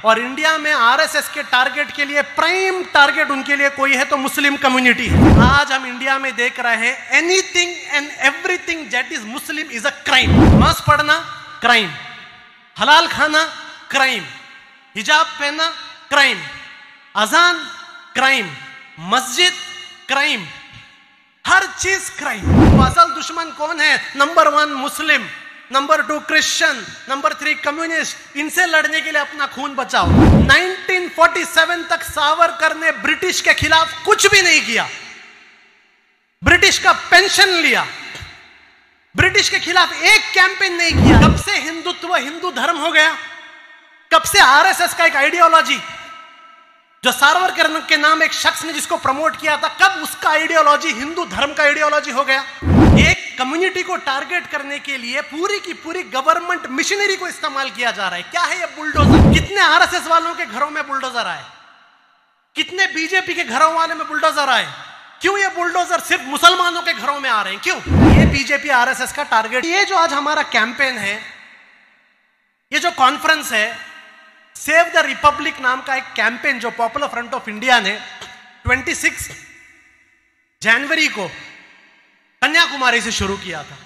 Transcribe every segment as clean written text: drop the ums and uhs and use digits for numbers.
और इंडिया में आरएसएस के टारगेट के लिए प्राइम टारगेट उनके लिए कोई है तो मुस्लिम कम्युनिटी है। आज हम इंडिया में देख रहे हैं anything and everything that is Muslim is a crime. नमाज पढ़ना क्राइम, हलाल खाना क्राइम, हिजाब पहनना क्राइम, अजान क्राइम, मस्जिद क्राइम, हर चीज क्राइम। असल दुश्मन कौन है? नंबर 1 मुस्लिम, नंबर 2 क्रिश्चियन, नंबर 3 कम्युनिस्ट। इनसे लड़ने के लिए अपना खून बचाओ। 1947 तक सावरकर ने ब्रिटिश के खिलाफ कुछ भी नहीं किया, ब्रिटिश का पेंशन लिया, ब्रिटिश के खिलाफ एक कैंपेन नहीं किया। कब से हिंदुत्व हिंदू धर्म हो गया? कब से आरएसएस का एक आइडियोलॉजी जो सावरकर के नाम एक शख्स ने जिसको प्रमोट किया था, कब उसका आइडियोलॉजी हिंदू धर्म का आइडियोलॉजी हो गया? एक कम्युनिटी को टारगेट करने के लिए पूरी की पूरी गवर्नमेंट मशीनरी को इस्तेमाल किया जा रहा है। क्या है ये बुलडोजर? कितने आरएसएस वालों के घरों में बुलडोजर आए? कितने बीजेपी के घरों वाले में बुलडोजर आए? क्यों ये बुलडोजर सिर्फ मुसलमानों के घरों में आ रहे हैं? क्यों? ये बीजेपी आरएसएस का टारगेट। ये जो आज हमारा कैंपेन है, ये जो कॉन्फ्रेंस है, सेव द रिपब्लिक नाम का एक कैंपेन जो पॉपुलर फ्रंट ऑफ इंडिया ने 26 जनवरी को कन्याकुमारी से शुरू किया था।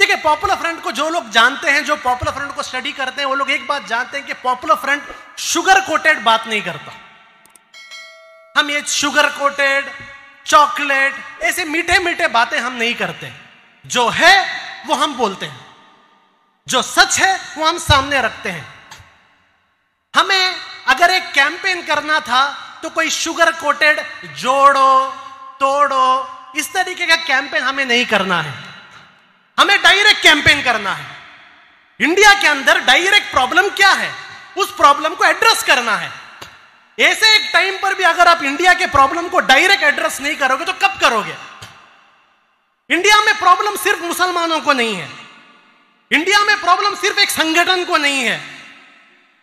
देखिए, पॉपुलर फ्रंट को जो लोग जानते हैं, जो पॉपुलर फ्रंट को स्टडी करते हैं, वो लोग एक बात जानते हैं कि पॉपुलर फ्रंट शुगर कोटेड बात नहीं करता। हम ये शुगर कोटेड, चॉकलेट, ऐसे मीठे मीठे बातें हम नहीं करते। जो है वो हम बोलते हैं, जो सच है वो हम सामने रखते हैं। हमें अगर एक कैंपेन करना था तो कोई शुगर कोटेड जोड़ो तोड़ो इस तरीके का कैंपेन हमें नहीं करना है। हमें डायरेक्ट कैंपेन करना है। इंडिया के अंदर डायरेक्ट प्रॉब्लम क्या है, उस प्रॉब्लम को एड्रेस करना है। ऐसे एक टाइम पर भी अगर आप इंडिया के प्रॉब्लम को डायरेक्ट एड्रेस नहीं करोगे तो कब करोगे? इंडिया में प्रॉब्लम सिर्फ मुसलमानों को नहीं है, इंडिया में प्रॉब्लम सिर्फ एक संगठन को नहीं है,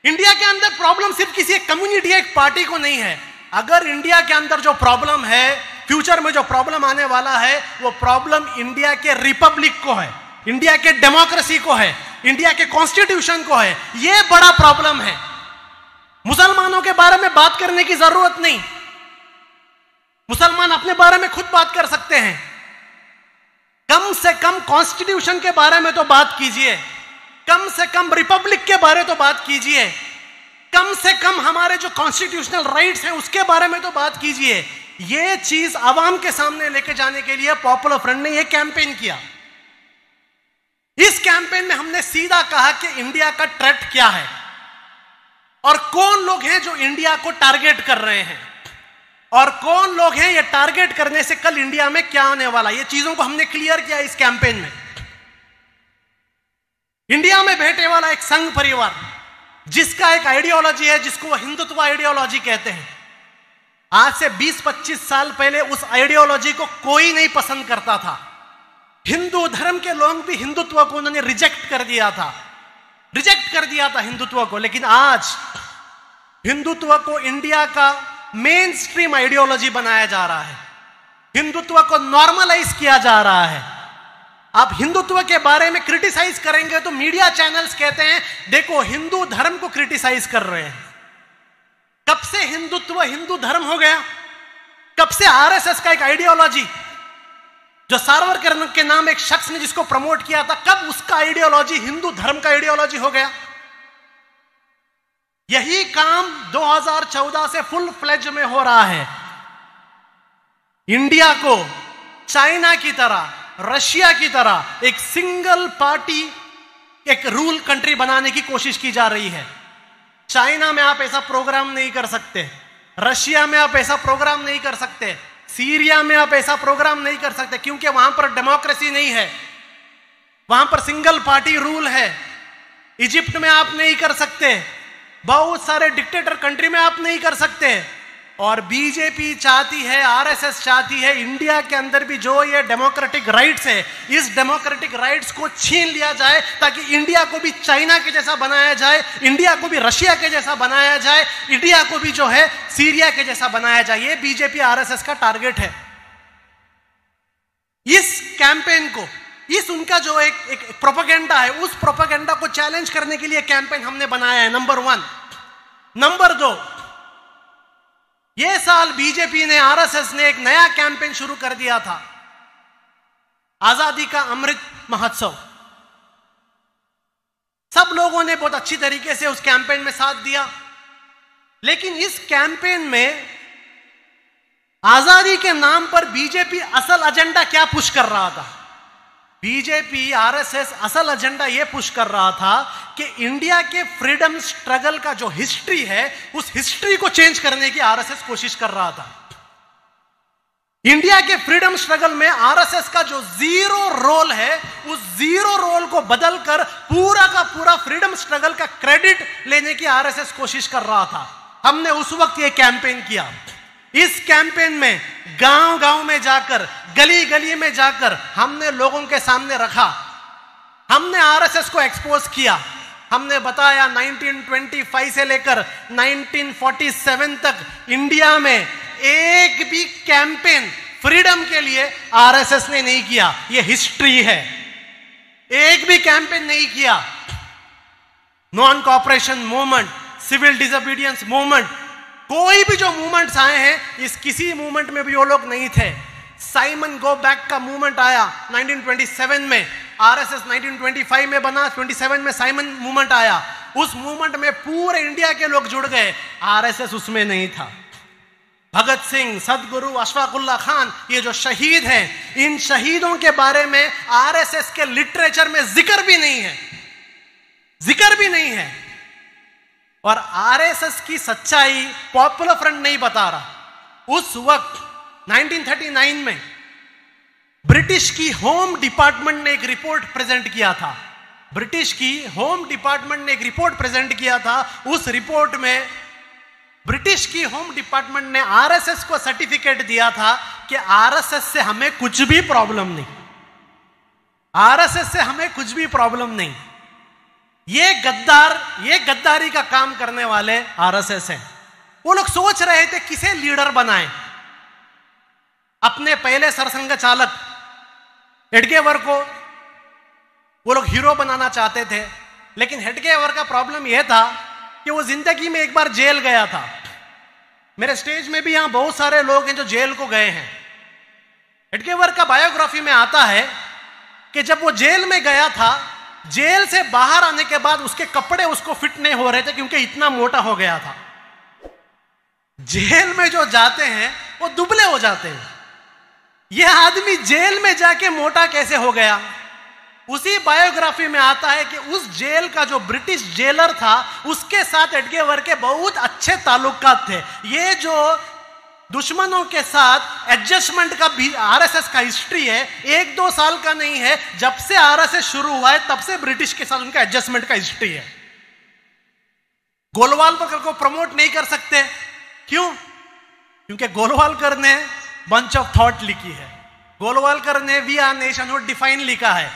इंडिया के अंदर प्रॉब्लम सिर्फ किसी एक कम्युनिटी, एक पार्टी को नहीं है। अगर इंडिया के अंदर जो प्रॉब्लम है, फ्यूचर में जो प्रॉब्लम आने वाला है, वो प्रॉब्लम इंडिया के रिपब्लिक को है, इंडिया के डेमोक्रेसी को है, इंडिया के कॉन्स्टिट्यूशन को है। ये बड़ा प्रॉब्लम है। मुसलमानों के बारे में बात करने की जरूरत नहीं, मुसलमान अपने बारे में खुद बात कर सकते हैं। कम से कम कॉन्स्टिट्यूशन के बारे में तो बात कीजिए, कम से कम रिपब्लिक के बारे तो बात कीजिए, कम से कम हमारे जो कॉन्स्टिट्यूशनल राइट्स हैं उसके बारे में तो बात कीजिए। यह चीज आवाम के सामने लेके जाने के लिए पॉपुलर फ्रंट ने यह कैंपेन किया। इस कैंपेन में हमने सीधा कहा कि इंडिया का थ्रेट क्या है और कौन लोग हैं जो इंडिया को टारगेट कर रहे हैं, और कौन लोग हैं ये टारगेट करने से कल इंडिया में क्या होने वाला। ये चीजों को हमने क्लियर किया इस कैंपेन में। इंडिया में बैठे वाला एक संघ परिवार जिसका एक आइडियोलॉजी है जिसको वो हिंदुत्व आइडियोलॉजी कहते हैं, आज से 20-25 साल पहले उस आइडियोलॉजी को कोई नहीं पसंद करता था। हिंदू धर्म के लोग भी हिंदुत्व को उन्होंने रिजेक्ट कर दिया था, रिजेक्ट कर दिया था हिंदुत्व को। लेकिन आज हिंदुत्व को इंडिया का मेन स्ट्रीम आइडियोलॉजी बनाया जा रहा है, हिंदुत्व को नॉर्मलाइज किया जा रहा है। आप हिंदुत्व के बारे में क्रिटिसाइज करेंगे तो मीडिया चैनल्स कहते हैं देखो हिंदू धर्म को क्रिटिसाइज कर रहे हैं। कब से हिंदुत्व हिंदू धर्म हो गया? कब से आरएसएस का एक आइडियोलॉजी जो सावरकर के नाम एक शख्स ने जिसको प्रमोट किया था, कब उसका आइडियोलॉजी हिंदू धर्म का आइडियोलॉजी हो गया? यही काम 2014 से फुल फ्लेज में हो रहा है। इंडिया को चाइना की तरह, रशिया की तरह एक सिंगल पार्टी, एक रूल कंट्री बनाने की कोशिश की जा रही है। चाइना में आप ऐसा प्रोग्राम नहीं कर सकते, रशिया में आप ऐसा प्रोग्राम नहीं कर सकते, सीरिया में आप ऐसा प्रोग्राम नहीं कर सकते, क्योंकि वहां पर डेमोक्रेसी नहीं है, वहां पर सिंगल पार्टी रूल है। इजिप्ट में आप नहीं कर सकते, बहुत सारे डिक्टेटर कंट्री में आप नहीं कर सकते। और बीजेपी चाहती है, आरएसएस चाहती है इंडिया के अंदर भी जो ये डेमोक्रेटिक राइट्स है, इस डेमोक्रेटिक राइट्स को छीन लिया जाए ताकि इंडिया को भी चाइना के जैसा बनाया जाए, इंडिया को भी रशिया के जैसा बनाया जाए, इंडिया को भी जो है सीरिया के जैसा बनाया जाए। ये बीजेपी आरएसएस का टारगेट है। इस कैंपेन को, इस उनका जो एक प्रोपेगेंडा है, उस प्रोपेगेंडा को चैलेंज करने के लिए कैंपेन हमने बनाया है। नंबर 1, नंबर 2, यह साल बीजेपी ने, आरएसएस ने एक नया कैंपेन शुरू कर दिया था, आजादी का अमृत महोत्सव। सब लोगों ने बहुत अच्छी तरीके से उस कैंपेन में साथ दिया, लेकिन इस कैंपेन में आजादी के नाम पर बीजेपी असल एजेंडा क्या पुश कर रहा था? बीजेपी, आरएसएस असल एजेंडा यह पुश कर रहा था कि इंडिया के फ्रीडम स्ट्रगल का जो हिस्ट्री है, उस हिस्ट्री को चेंज करने की आरएसएस कोशिश कर रहा था। इंडिया के फ्रीडम स्ट्रगल में आरएसएस का जो जीरो रोल है, उस जीरो रोल को बदलकर पूरा का पूरा फ्रीडम स्ट्रगल का क्रेडिट लेने की आरएसएस कोशिश कर रहा था। हमने उस वक्त यह कैंपेन किया। इस कैंपेन में गांव गांव में जाकर, गली गली में जाकर हमने लोगों के सामने रखा, हमने आरएसएस को एक्सपोज किया। हमने बताया 1925 से लेकर 1947 तक इंडिया में एक भी कैंपेन फ्रीडम के लिए आरएसएस ने नहीं किया। यह हिस्ट्री है। एक भी कैंपेन नहीं किया। Non cooperation movement, civil disobedience movement, कोई भी जो मूवमेंट्स आए हैं, इस किसी मूवमेंट में भी वो लोग नहीं थे। साइमन गो बैक का मूवमेंट आया 1927 में, आरएसएस 1925 में बना, 27 में साइमन मूवमेंट आया। उस मूवमेंट में पूरे इंडिया के लोग जुड़ गए, आरएसएस उसमें नहीं था। भगत सिंह, सदगुरु, अशफाकुल्ला खान, ये जो शहीद हैं, इन शहीदों के बारे में आरएसएस के लिटरेचर में जिक्र भी नहीं है, जिक्र भी नहीं है। और आरएसएस की सच्चाई पॉपुलर फ्रंट नहीं बता रहा। उस वक्त 1939 में ब्रिटिश की होम डिपार्टमेंट ने एक रिपोर्ट प्रेजेंट किया था। ब्रिटिश की होम डिपार्टमेंट ने एक रिपोर्ट प्रेजेंट किया था। उस रिपोर्ट में ब्रिटिश की होम डिपार्टमेंट ने आरएसएस को सर्टिफिकेट दिया था कि आरएसएस से हमें कुछ भी प्रॉब्लम नहीं, आरएसएस से हमें कुछ भी प्रॉब्लम नहीं। ये गद्दारी का काम करने वाले आरएसएस हैं। वो लोग सोच रहे थे किसे लीडर बनाएं। अपने पहले सरसंघ चालक हेडगेवर को वो लोग हीरो बनाना चाहते थे, लेकिन हेडगेवर का प्रॉब्लम यह था कि वो जिंदगी में एक बार जेल गया था। मेरे स्टेज में भी यहां बहुत सारे लोग हैं जो जेल को गए हैं। हेडगेवर का बायोग्राफी में आता है कि जब वो जेल में गया था, जेल से बाहर आने के बाद उसके कपड़े उसको फिट नहीं हो रहे थे क्योंकि इतना मोटा हो गया था। जेल में जो जाते हैं वो दुबले हो जाते हैं। यह आदमी जेल में जाके मोटा कैसे हो गया? उसी बायोग्राफी में आता है कि उस जेल का जो ब्रिटिश जेलर था, उसके साथ हेडगेवर के बहुत अच्छे ताल्लुकात थे। ये जो दुश्मनों के साथ एडजस्टमेंट का भी आरएसएस का हिस्ट्री है, 1-2 साल का नहीं है। जब से आरएसएस शुरू हुआ है तब से ब्रिटिश के साथ उनका एडजस्टमेंट का हिस्ट्री है। गोलवालकर को प्रमोट नहीं कर सकते, क्यों? क्योंकि गोलवालकर ने बंच ऑफ थॉट लिखी है। गोलवालकर ने वी आर नेशनहुड डिफाइन लिखा है।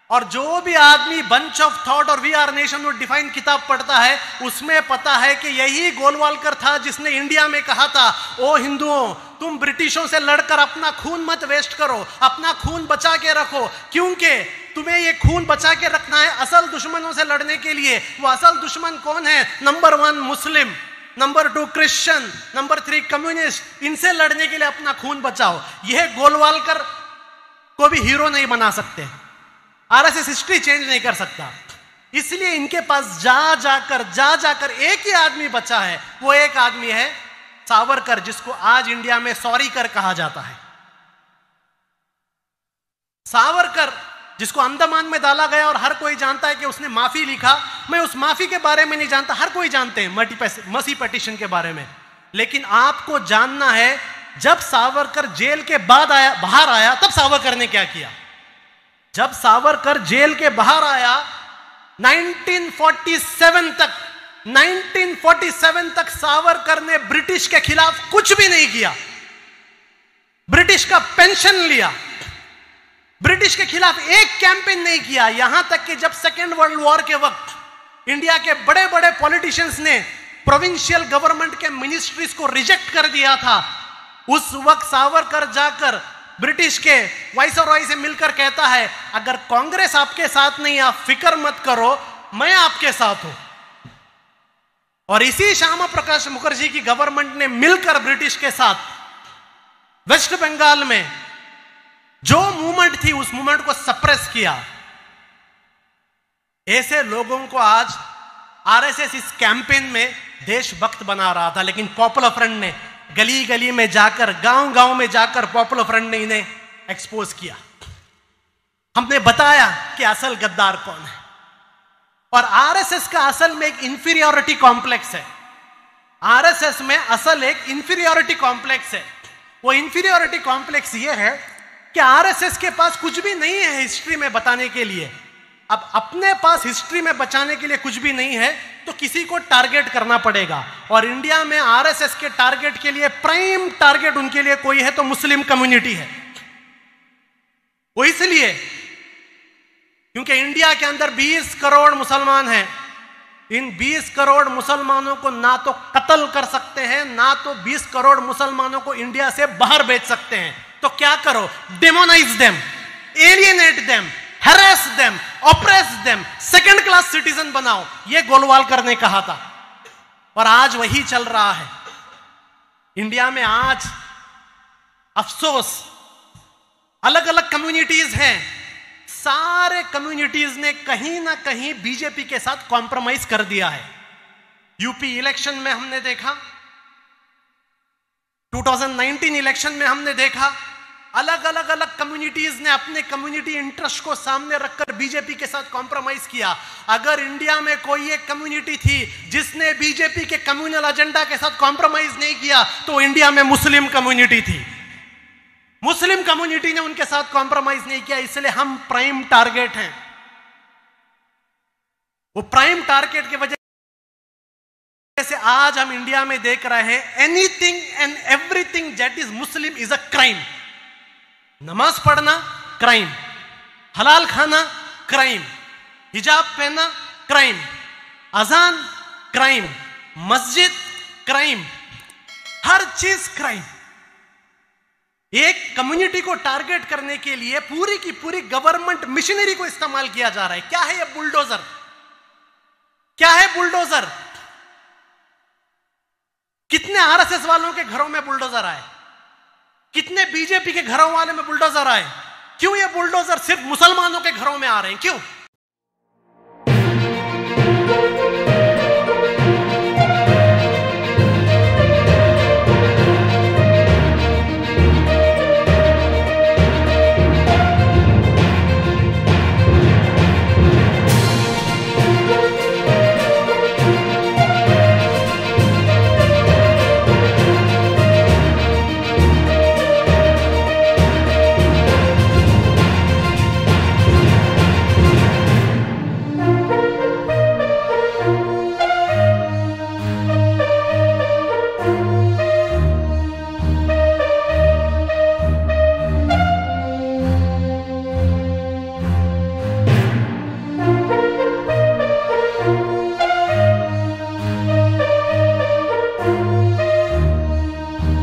और जो भी आदमी बंच ऑफ थॉट और वी आर नेशनहुड डिफाइन किताब पढ़ता है, उसमें पता है कि यही गोलवालकर था जिसने इंडिया में कहा था, ओ हिंदुओं, तुम ब्रिटिशों से लड़कर अपना खून मत वेस्ट करो, अपना खून बचा के रखो, क्योंकि तुम्हें ये खून बचा के रखना है असल दुश्मनों से लड़ने के लिए। वो असल दुश्मन कौन है? नंबर 1 मुस्लिम, नंबर 2 क्रिश्चियन, नंबर 3 कम्युनिस्ट। इनसे लड़ने के लिए अपना खून बचाओ। यह गोलवालकर को भी हीरो नहीं बना सकते। आरएसएस हिस्ट्री चेंज नहीं कर सकता। इसलिए इनके पास जा जाकर एक ही आदमी बचा है। वो एक आदमी है सावरकर, जिसको आज इंडिया में सॉरी कर कहा जाता है। सावरकर जिसको अंडमान में डाला गया और हर कोई जानता है कि उसने माफी लिखा। मैं उस माफी के बारे में नहीं जानता, हर कोई जानते हैं मसी पिटीशन के बारे में। लेकिन आपको जानना है, जब सावरकर जेल के बाद बाहर आया, तब सावरकर ने क्या किया। जब सावरकर जेल के बाहर आया 1947 तक सावरकर ने ब्रिटिश के खिलाफ कुछ भी नहीं किया। ब्रिटिश का पेंशन लिया, ब्रिटिश के खिलाफ एक कैंपेन नहीं किया। यहां तक कि जब सेकेंड वर्ल्ड वॉर के वक्त इंडिया के बड़े बड़े पॉलिटिशियंस ने प्रोविंशियल गवर्नमेंट के मिनिस्ट्रीज को रिजेक्ट कर दिया था, उस वक्त सावरकर जाकर ब्रिटिश के वाइसरॉय से मिलकर कहता है, अगर कांग्रेस आपके साथ नहीं, आप फिक्र मत करो, मैं आपके साथ हूं। और इसी श्यामा प्रकाश मुखर्जी की गवर्नमेंट ने मिलकर ब्रिटिश के साथ वेस्ट बंगाल में जो मूवमेंट थी उस मूवमेंट को सप्रेस किया। ऐसे लोगों को आज आरएसएस इस कैंपेन में देशभक्त बना रहा था, लेकिन पॉपुलर फ्रंट ने गली गली में जाकर, गांव गांव में जाकर पॉपुलर फ्रंट ने इन्हें एक्सपोज किया। हमने बताया कि असल गद्दार कौन है। और आरएसएस का असल में एक इंफीरियोरिटी कॉम्प्लेक्स है। आरएसएस में असल एक इंफीरियोरिटी कॉम्प्लेक्स है। वो इंफीरियोरिटी कॉम्प्लेक्स ये है कि आरएसएस के पास कुछ भी नहीं है हिस्ट्री में बताने के लिए। अब अपने पास हिस्ट्री में बचाने के लिए कुछ भी नहीं है तो किसी को टारगेट करना पड़ेगा। और इंडिया में आरएसएस के टारगेट के लिए प्राइम टारगेट उनके लिए कोई है तो मुस्लिम कम्युनिटी है। वो इसलिए क्योंकि इंडिया के अंदर 20 करोड़ मुसलमान हैं। इन 20 करोड़ मुसलमानों को ना तो कत्ल कर सकते हैं, ना तो 20 करोड़ मुसलमानों को इंडिया से बाहर भेज सकते हैं। तो क्या करो? Demonise them, alienate them, harass them, oppress them, second class citizen बनाओ। यह गोलवालकर ने कहा था और आज वही चल रहा है इंडिया में। आज अफसोस अलग अलग कम्युनिटीज हैं, सारे कम्युनिटीज ने कहीं ना कहीं बीजेपी के साथ कॉम्प्रोमाइज कर दिया है। यूपी इलेक्शन में हमने देखा, 2019 इलेक्शन में हमने देखा, अलग अलग कम्युनिटीज ने अपने कम्युनिटी इंटरेस्ट को सामने रखकर बीजेपी के साथ कॉम्प्रोमाइज किया। अगर इंडिया में कोई एक कम्युनिटी थी जिसने बीजेपी के कम्युनल एजेंडा के साथ कॉम्प्रोमाइज नहीं किया तो इंडिया में मुस्लिम कम्युनिटी थी। मुस्लिम कम्युनिटी ने उनके साथ कॉम्प्रोमाइज नहीं किया, इसलिए हम प्राइम टारगेट हैं। वो प्राइम टारगेट की वजह से आज हम इंडिया में देख रहे हैं anything and everything that is Muslim is a crime. नमाज पढ़ना क्राइम, हलाल खाना क्राइम, हिजाब पहनना क्राइम, अजान क्राइम, मस्जिद क्राइम, हर चीज क्राइम। एक कम्युनिटी को टारगेट करने के लिए पूरी की पूरी गवर्नमेंट मिशनरी को इस्तेमाल किया जा रहा है। क्या है ये बुलडोजर? क्या है बुलडोजर? कितने आरएसएस वालों के घरों में बुलडोजर आए, कितने बीजेपी के घरों वाले में बुलडोजर आए? क्यों ये बुलडोजर सिर्फ मुसलमानों के घरों में आ रहे हैं? क्यों?